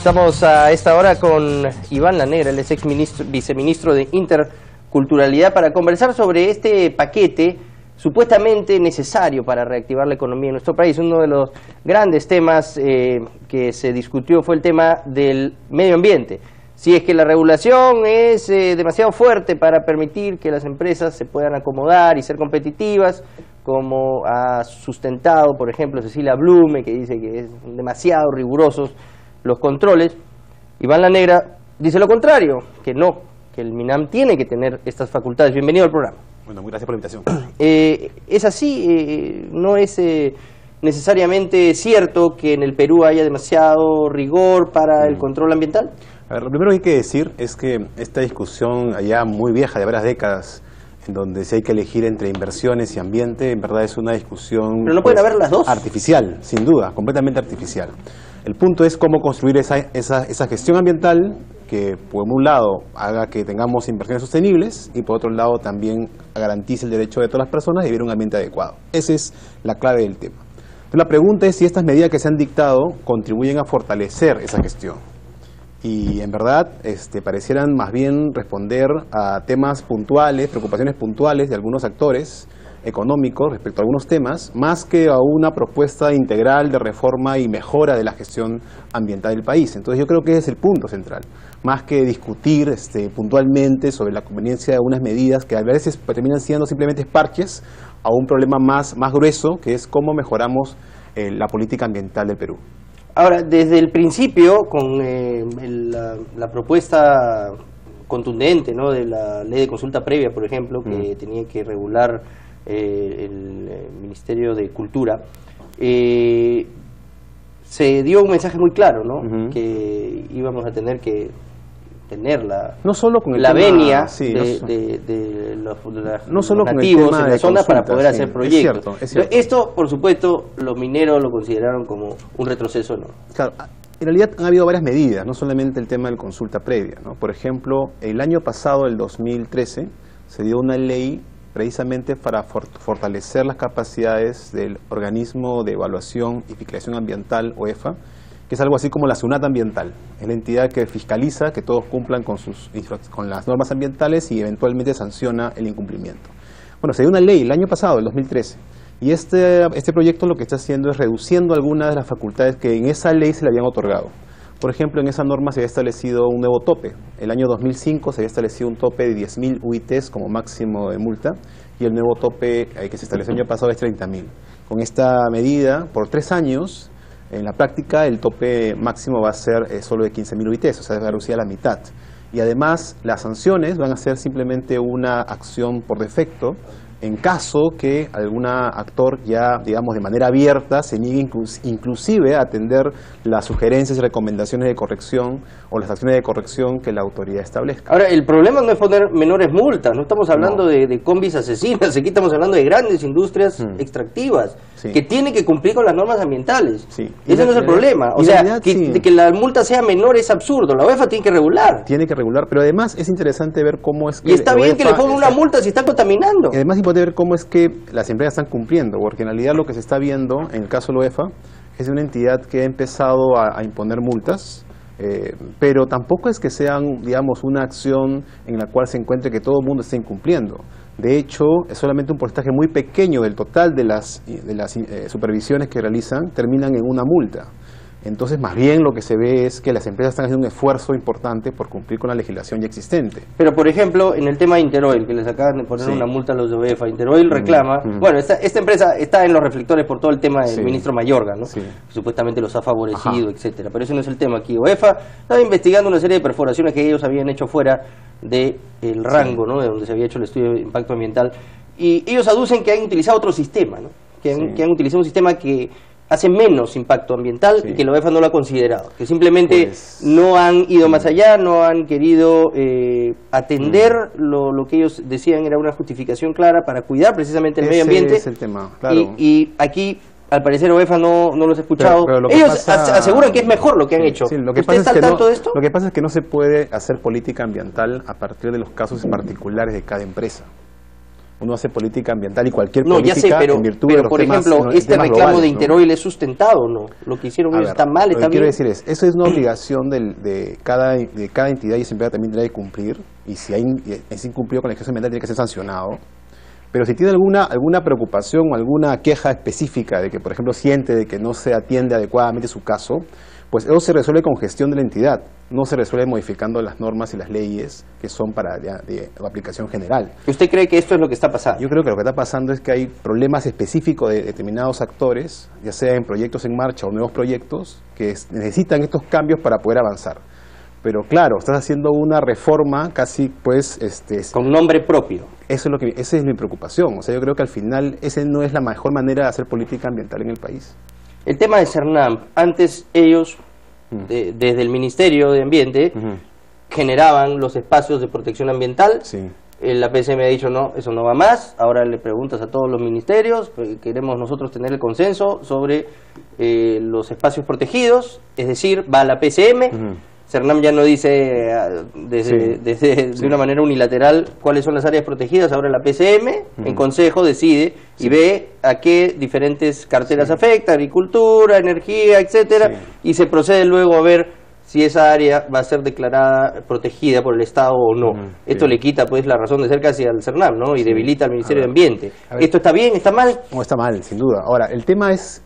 Estamos a esta hora con Iván Lanegra, el ex viceministro de Interculturalidad, para conversar sobre este paquete supuestamente necesario para reactivar la economía en nuestro país. Uno de los grandes temas que se discutió fue el tema del medio ambiente. Si es que la regulación es demasiado fuerte para permitir que las empresas se puedan acomodar y ser competitivas, como ha sustentado, por ejemplo, Cecilia Blume, que dice que es demasiado rigurosos los controles. Iván Lanegra dice lo contrario, que no, que el MINAM tiene que tener estas facultades. Bienvenido al programa. Bueno, muy gracias por la invitación. ¿Es así? ¿No es necesariamente cierto que en el Perú haya demasiado rigor para el control ambiental? A ver, lo primero que hay que decir es que esta discusión allá muy vieja, de varias décadas, en donde si hay que elegir entre inversiones y ambiente, en verdad es una discusión... Pero no pueden haber las dos. Artificial, sin duda, completamente artificial. El punto es cómo construir esa gestión ambiental que, por un lado, haga que tengamos inversiones sostenibles y, por otro lado, también garantice el derecho de todas las personas de vivir en un ambiente adecuado. Esa es la clave del tema. Entonces, la pregunta es si estas medidas que se han dictado contribuyen a fortalecer esa gestión. Y en verdad parecieran más bien responder a temas puntuales, preocupaciones puntuales de algunos actores económicos respecto a algunos temas, más que a una propuesta integral de reforma y mejora de la gestión ambiental del país. Entonces yo creo que ese es el punto central, más que discutir puntualmente sobre la conveniencia de unas medidas que a veces terminan siendo simplemente parches a un problema más grueso, que es cómo mejoramos la política ambiental del Perú. Ahora, desde el principio, con la propuesta contundente, ¿no?, de la ley de consulta previa, por ejemplo, que tenía que regular el Ministerio de Cultura, se dio un mensaje muy claro, ¿no?, que íbamos a tener que tener no solo con la venia de los nativos en la zona para poder hacer proyectos. Es cierto. Esto, por supuesto, los mineros lo consideraron como un retroceso, ¿no? Claro, en realidad han habido varias medidas, no solamente el tema de la consulta previa, ¿no? Por ejemplo, el año pasado, el 2013, se dio una ley precisamente para fortalecer las capacidades del Organismo de Evaluación y Fiscalización Ambiental, OEFA, que es algo así como la SUNAT ambiental. Es la entidad que fiscaliza que todos cumplan con las normas ambientales y eventualmente sanciona el incumplimiento. Bueno, se dio una ley el año pasado, el 2013, y este proyecto lo que está haciendo es reduciendo algunas de las facultades que en esa ley se le habían otorgado. Por ejemplo, en esa norma se había establecido un nuevo tope. El año 2005 se había establecido un tope de 10.000 UITs como máximo de multa, y el nuevo tope que se estableció el año pasado es 30.000. Con esta medida, por 3 años, en la práctica el tope máximo va a ser solo de 15.000 UITs, o sea, va a reducir a la mitad. Y además las sanciones van a ser simplemente una acción por defecto en caso que algún actor ya, digamos, de manera abierta se niegue inclusive a atender las sugerencias y recomendaciones de corrección o las acciones de corrección que la autoridad establezca. Ahora, el problema no es poner menores multas, no estamos hablando de combis asesinas, aquí estamos hablando de grandes industrias extractivas que tienen que cumplir con las normas ambientales. Ese no es el problema, o sea, que la multa sea menor es absurdo, la OEFA tiene que regular. Tiene que regular, pero además es interesante ver cómo es que... Y está bien que le pongan una multa si están contaminando. Y además puede ver cómo es que las empresas están cumpliendo, porque en realidad lo que se está viendo en el caso de la OEFA es una entidad que ha empezado a imponer multas, pero tampoco es que sean, digamos, una acción en la cual se encuentre que todo el mundo esté incumpliendo. De hecho, es solamente un porcentaje muy pequeño del total de las supervisiones que realizan terminan en una multa. Entonces, más bien lo que se ve es que las empresas están haciendo un esfuerzo importante por cumplir con la legislación ya existente. Pero, por ejemplo, en el tema de Interoil, que les acaban de poner una multa a los de OEFA, Interoil reclama... Bueno, esta empresa está en los reflectores por todo el tema del ministro Mayorga, ¿no? Que supuestamente los ha favorecido, etcétera. Pero ese no es el tema aquí. OEFA estaba investigando una serie de perforaciones que ellos habían hecho fuera del rango, ¿no?, de donde se había hecho el estudio de impacto ambiental. Y ellos aducen que han utilizado otro sistema, ¿no?, que han utilizado un sistema que hace menos impacto ambiental y que la OEFA no lo ha considerado, que simplemente no han ido más allá, no han querido atender lo que ellos decían era una justificación clara para cuidar precisamente el medio ambiente. Ese es el tema, claro. Y aquí, al parecer, OEFA no los ha escuchado. Pero ellos aseguran que es mejor lo que han hecho. ¿Usted está al tanto de esto? Lo que pasa es que no se puede hacer política ambiental a partir de los casos particulares de cada empresa. Uno hace política ambiental y cualquier no, política ya sé, pero, en virtud de los por temas, ejemplo, en este temas reclamo globales, de ¿no? Interoil es sustentado, ¿no? Lo que hicieron ellos está mal, está lo que quiero bien. decir es, eso es una obligación de cada entidad y esa entidad también tendrá que cumplir, y si es incumplido con la legislación ambiental tiene que ser sancionado. Pero si tiene alguna preocupación o alguna queja específica de que, por ejemplo, siente de que no se atiende adecuadamente su caso, pues eso se resuelve con gestión de la entidad, no se resuelve modificando las normas y las leyes que son para de aplicación general. ¿Usted cree que esto es lo que está pasando? Yo creo que lo que está pasando es que hay problemas específicos de determinados actores, ya sea en proyectos en marcha o nuevos proyectos, que necesitan estos cambios para poder avanzar. Pero claro, estás haciendo una reforma casi pues... con nombre propio. Esa es mi preocupación. O sea, yo creo que al final esa no es la mejor manera de hacer política ambiental en el país. El tema de Cernam, antes ellos, desde el Ministerio de Ambiente, generaban los espacios de protección ambiental. Sí. La PCM ha dicho, no, eso no va más. Ahora le preguntas a todos los ministerios, queremos nosotros tener el consenso sobre los espacios protegidos, es decir, va a la PCM. Cernam ya no dice de una manera unilateral cuáles son las áreas protegidas, ahora la PCM en consejo decide y ve a qué diferentes carteras afecta, agricultura, energía, etcétera, y se procede luego a ver si esa área va a ser declarada protegida por el Estado o no. Esto le quita pues la razón de ser casi al Cernam, ¿no? Y debilita al Ministerio de Ambiente. ¿Esto está bien? ¿Está mal? No, está mal, sin duda. Ahora, el tema es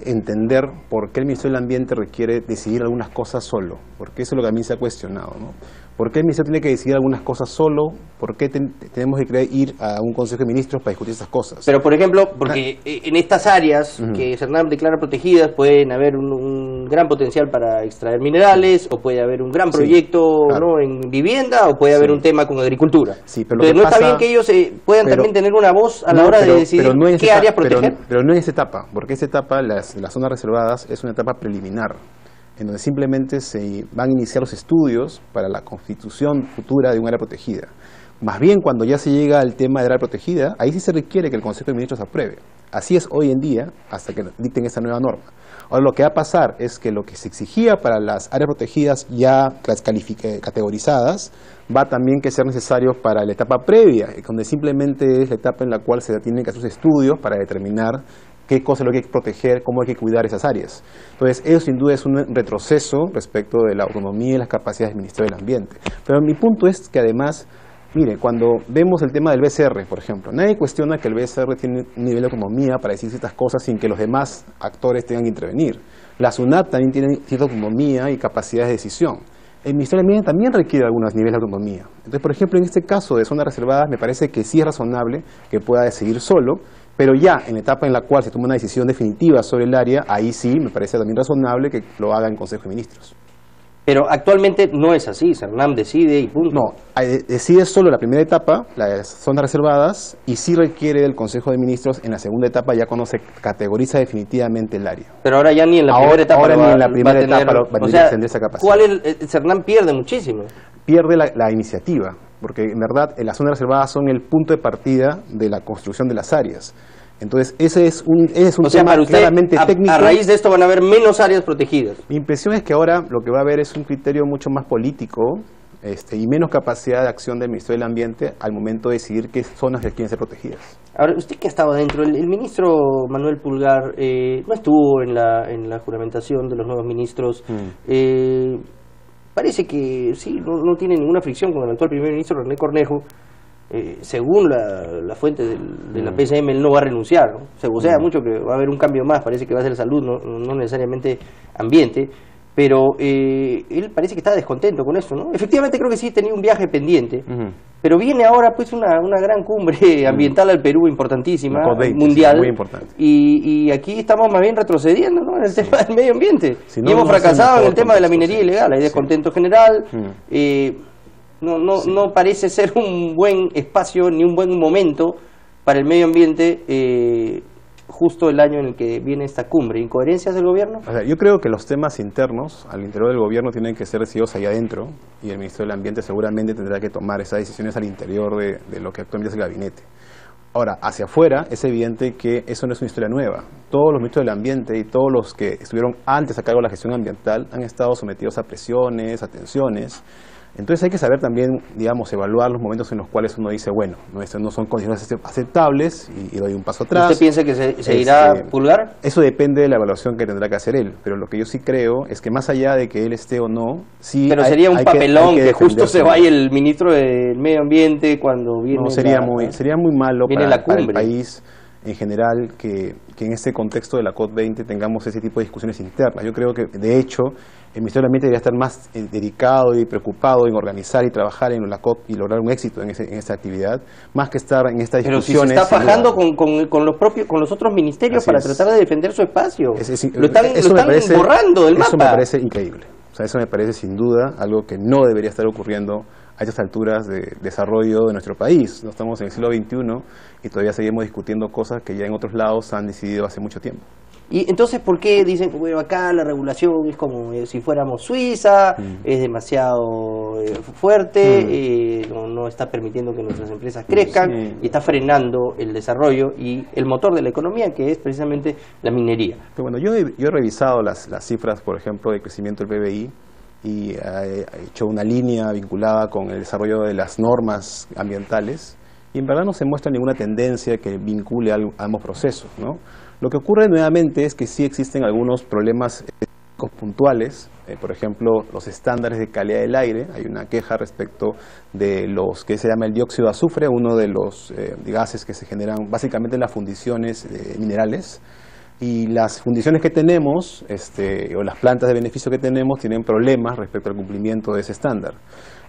entender por qué el Ministerio del Ambiente requiere decidir algunas cosas solo, porque eso es lo que a mí se ha cuestionado, ¿no? ¿Por qué el Ministerio tiene que decidir algunas cosas solo? ¿Por qué tenemos que ir a un Consejo de Ministros para discutir esas cosas? Pero, por ejemplo, porque en estas áreas que Cernam declara protegidas pueden haber un gran potencial para extraer minerales, o puede haber un gran proyecto ¿no? en vivienda, o puede haber un tema con agricultura. Sí, pero entonces, ¿no está bien que ellos puedan también tener una voz a la hora de decidir qué área proteger? Pero no en esa etapa, porque esa etapa, las zonas reservadas, es una etapa preliminar, en donde simplemente se van a iniciar los estudios para la constitución futura de un área protegida. Más bien, cuando ya se llega al tema del área protegida, ahí sí se requiere que el Consejo de Ministros apruebe. Así es hoy en día, hasta que dicten esa nueva norma. Ahora, lo que va a pasar es que lo que se exigía para las áreas protegidas ya categorizadas, va también que ser necesario para la etapa previa, donde simplemente es la etapa en la cual se tienen que hacer estudios para determinar qué cosa es lo que hay que proteger, cómo hay que cuidar esas áreas. Entonces, eso sin duda es un retroceso respecto de la autonomía y las capacidades del Ministerio del Ambiente. Pero mi punto es que además, mire, cuando vemos el tema del BCR, por ejemplo, nadie cuestiona que el BCR tiene un nivel de autonomía para decir ciertas cosas sin que los demás actores tengan que intervenir. La SUNAT también tiene cierta autonomía y capacidades de decisión. El Ministerio del Ambiente también requiere algunos niveles de autonomía. Entonces, por ejemplo, en este caso de zonas reservadas, me parece que sí es razonable que pueda decidir solo, pero ya en la etapa en la cual se toma una decisión definitiva sobre el área, ahí sí me parece también razonable que lo haga en Consejo de Ministros. Pero actualmente no es así, Cernam decide y punto. No, decide solo la primera etapa, las zonas reservadas, y sí requiere del Consejo de Ministros en la segunda etapa ya cuando se categoriza definitivamente el área. Pero ahora ya ni en la primera etapa ahora ni en la primera etapa va a tener esa capacidad. Cernam pierde muchísimo. Pierde la iniciativa, porque en verdad las zonas reservadas son el punto de partida de la construcción de las áreas. Entonces, ese es un tema para usted, claramente técnico. A raíz de esto van a haber menos áreas protegidas. Mi impresión es que ahora lo que va a haber es un criterio mucho más político y menos capacidad de acción del Ministerio del Ambiente al momento de decidir qué zonas quieren ser protegidas. Ahora, usted que ha estado adentro, el ministro Manuel Pulgar no estuvo en la juramentación de los nuevos ministros. Parece que sí, no tiene ninguna fricción con el actual primer ministro René Cornejo. Según la fuente de la PCM, él no va a renunciar, ¿no? Se vocea mucho que va a haber un cambio más, parece que va a ser salud, no necesariamente ambiente, pero él parece que está descontento con esto, ¿no? Efectivamente creo que sí tenía un viaje pendiente, pero viene ahora pues una gran cumbre ambiental al Perú importantísima, mundial, muy importante. Y aquí estamos más bien retrocediendo, ¿no? En el tema del medio ambiente, y hemos fracasado en el tema de la minería ilegal, hay descontento general. No parece ser un buen espacio ni un buen momento para el medio ambiente justo el año en el que viene esta cumbre. ¿Incoherencias del gobierno? O sea, yo creo que los temas internos al interior del gobierno tienen que ser decididos allá adentro, y el Ministerio del Ambiente seguramente tendrá que tomar esas decisiones al interior de lo que actualmente es el gabinete. Ahora, hacia afuera es evidente que eso no es una historia nueva. Todos los ministros del ambiente y todos los que estuvieron antes a cargo de la gestión ambiental han estado sometidos a presiones, a tensiones. Entonces hay que saber también, digamos, evaluar los momentos en los cuales uno dice, bueno, no, estas no son condiciones aceptables y doy un paso atrás. ¿Usted piensa que se irá a pulgar? Eso depende de la evaluación que tendrá que hacer él, pero lo que yo sí creo es que más allá de que él esté o no, sí. Pero sería un papelón que justo se vaya el ministro del Medio Ambiente cuando viene. No, sería muy malo para el cumbre. país en general que en este contexto de la COP20 tengamos ese tipo de discusiones internas. Yo creo que, de hecho, el Ministerio del Ambiente debería estar más dedicado y preocupado en organizar y trabajar en la COP y lograr un éxito en esta actividad, más que estar en estas discusiones. Pero si se está fajando con los otros ministerios para tratar de defender su espacio. Lo están borrando del mapa. Eso me parece increíble. O sea, eso me parece sin duda algo que no debería estar ocurriendo a estas alturas de desarrollo de nuestro país. No estamos en el siglo XXI y todavía seguimos discutiendo cosas que ya en otros lados han decidido hace mucho tiempo. Y entonces, ¿por qué dicen que bueno, acá la regulación es como si fuéramos Suiza, es demasiado fuerte, no está permitiendo que nuestras empresas crezcan y está frenando el desarrollo y el motor de la economía, que es precisamente la minería? Pero bueno, yo he revisado las cifras, por ejemplo, de crecimiento del PBI y he hecho una línea vinculada con el desarrollo de las normas ambientales y en verdad no se muestra ninguna tendencia que vincule a ambos procesos, ¿no? Lo que ocurre nuevamente es que sí existen algunos problemas puntuales, por ejemplo, los estándares de calidad del aire. Hay una queja respecto de los que se llama el dióxido de azufre, uno de los gases que se generan básicamente en las fundiciones minerales. Y las fundiciones que tenemos, o las plantas de beneficio que tenemos, tienen problemas respecto al cumplimiento de ese estándar.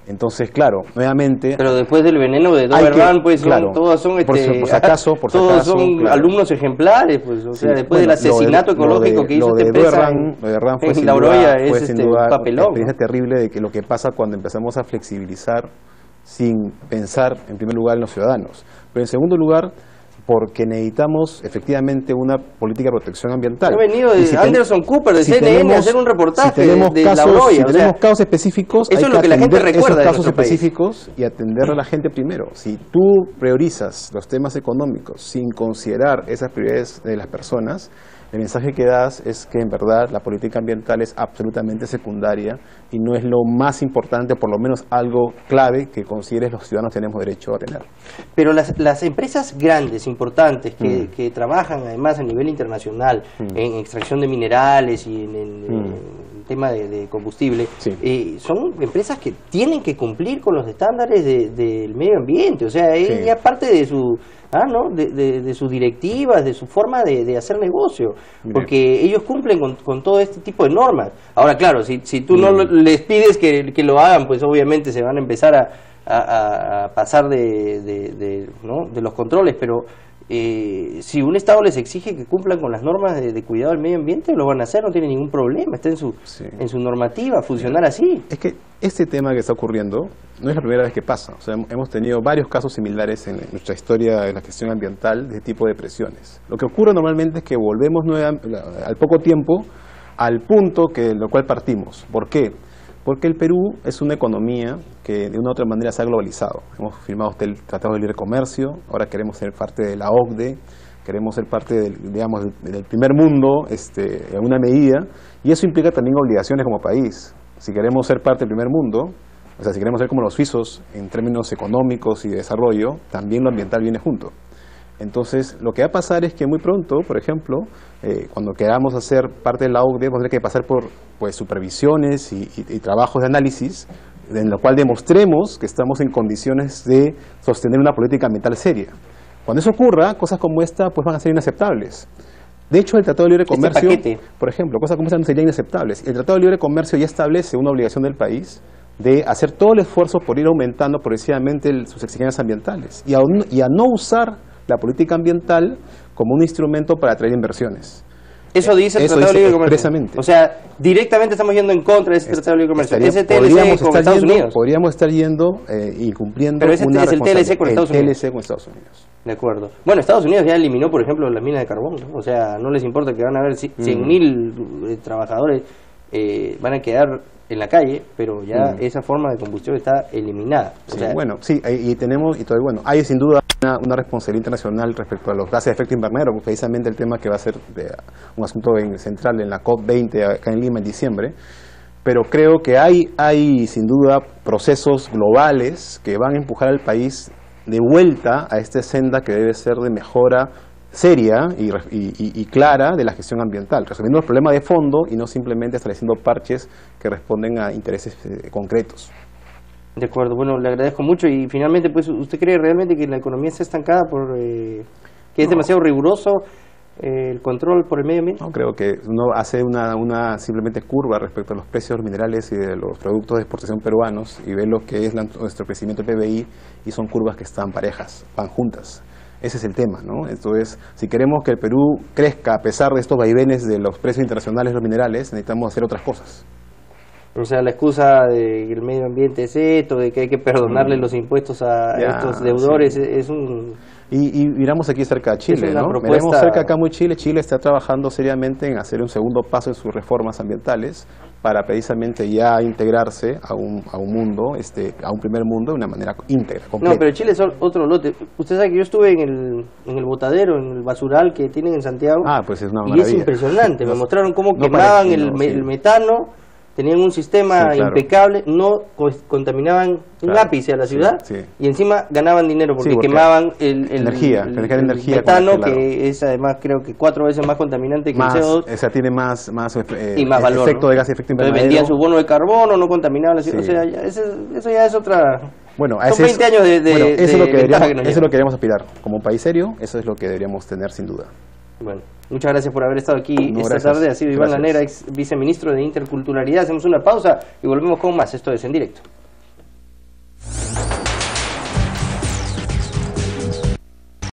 Entonces, claro, nuevamente... Pero después del veneno de Doberman, pues todos son, por si acaso, todos son alumnos ejemplares, pues, o sea, después del asesinato ecológico que hizo esta empresa en La Oroya, fue sin duda un papelón. Una experiencia terrible de que lo que pasa cuando empezamos a flexibilizar sin pensar, en primer lugar, en los ciudadanos. Pero en segundo lugar, porque necesitamos efectivamente una política de protección ambiental. He venido de Anderson Cooper, de CNN, a hacer un reportaje de La Oroya. Si tenemos casos específicos, eso es lo que la gente recuerda esos casos específicos y atender a la gente primero. Si tú priorizas los temas económicos sin considerar esas prioridades de las personas, el mensaje que das es que en verdad la política ambiental es absolutamente secundaria y no es lo más importante, por lo menos algo clave que consideres los ciudadanos tenemos derecho a tener. Pero las empresas grandes, importantes, que trabajan además a nivel internacional en extracción de minerales y en el tema de combustible, son empresas que tienen que cumplir con los estándares del medio ambiente. O sea, es ya parte de su... de sus directivas, de su forma de hacer negocio, porque ellos cumplen con todo este tipo de normas. Ahora, claro, si tú no les pides que lo hagan, pues obviamente se van a empezar a pasar de los controles, pero si un Estado les exige que cumplan con las normas de cuidado del medio ambiente, lo van a hacer, no tiene ningún problema, está en su normativa, funcionar así. Es que este tema que está ocurriendo no es la primera vez que pasa. O sea, hemos tenido varios casos similares en nuestra historia de la gestión ambiental de este tipo de presiones. Lo que ocurre normalmente es que volvemos al poco tiempo al punto lo cual partimos. ¿Por qué? Porque el Perú es una economía que de una u otra manera se ha globalizado. Hemos firmado el Tratado de Libre Comercio, ahora queremos ser parte de la OCDE, queremos ser parte del primer mundo en alguna medida, y eso implica también obligaciones como país. Si queremos ser parte del primer mundo, o sea, si queremos ser como los suizos en términos económicos y de desarrollo, también lo ambiental viene junto. Entonces, lo que va a pasar es que muy pronto, por ejemplo, cuando queramos hacer parte de la OCDE, vamos a tener que pasar por supervisiones y trabajos de análisis, en lo cual demostremos que estamos en condiciones de sostener una política ambiental seria. Cuando eso ocurra, cosas como esta pues van a ser inaceptables. De hecho, el Tratado de Libre Comercio, por ejemplo, cosas como esta no serían inaceptables. El Tratado de Libre Comercio ya establece una obligación del país de hacer todo el esfuerzo por ir aumentando progresivamente sus exigencias ambientales y a no usar la política ambiental como un instrumento para atraer inversiones. Eso dice el Tratado de Libre Comercio. Expresamente. O sea, directamente estamos yendo en contra de ese Tratado de Libre Comercio. Ese TLC con Estados Unidos. Podríamos estar yendo y cumpliendo. Pero ese es el TLC con Estados Unidos. TLC con Estados Unidos. De acuerdo. Bueno, Estados Unidos ya eliminó, por ejemplo, las minas de carbón, ¿no? O sea, no les importa que van a haber 100.000 trabajadores van a quedar en la calle, pero ya esa forma de combustión está eliminada. O sea, hay sin duda una responsabilidad internacional respecto a los gases de efecto invernadero, precisamente el tema que va a ser un asunto central en la COP20 acá en Lima en diciembre. pero creo que hay sin duda procesos globales que van a empujar al país de vuelta a esta senda que debe ser de mejora seria y clara de la gestión ambiental, resolviendo los problemas de fondo y no simplemente estableciendo parches que responden a intereses concretos. De acuerdo, bueno, le agradezco mucho y finalmente, pues, ¿usted cree realmente que la economía está estancada por que es demasiado riguroso el control por el medio ambiente? No, creo que uno hace una simplemente curva respecto a los precios de los minerales y de los productos de exportación peruanos y ve lo que es nuestro crecimiento del PBI y son curvas que están parejas, van juntas. Ese es el tema, ¿no? Entonces, si queremos que el Perú crezca a pesar de estos vaivenes de los precios internacionales de los minerales, necesitamos hacer otras cosas. O sea, la excusa de que el medio ambiente es esto, de que hay que perdonarle los impuestos a estos deudores, sí. Es un... Y miramos aquí cerca a Chile, ¿no? Propuesta... Miramos cerca acá muy Chile. Chile está trabajando seriamente en hacer un segundo paso en sus reformas ambientales para precisamente ya integrarse a un mundo, a un primer mundo de una manera íntegra, completa. No, pero Chile es otro lote. Usted sabe que yo estuve en el botadero, en el basural que tienen en Santiago. Ah, pues es una maravilla. Y es impresionante. Me mostraron cómo quemaban el metano. Tenían un sistema impecable, no contaminaban un ápice a la ciudad y encima ganaban dinero porque quemaban el metano, que es además creo que 4 veces más contaminante que el CO2. O sea, tiene más y más valor, efecto de gas de efecto invernadero. Vendían su bono de carbono, no contaminaban la ciudad. O sea, eso ya es otra... Bueno, son 20 años de eso es lo que nos deberíamos aspirar. Como un país serio, eso es lo que deberíamos tener sin duda. Bueno, muchas gracias por haber estado aquí esta tarde. Ha sido Iván Lanera, ex viceministro de Interculturalidad. Hacemos una pausa y volvemos con más. Esto es En Directo.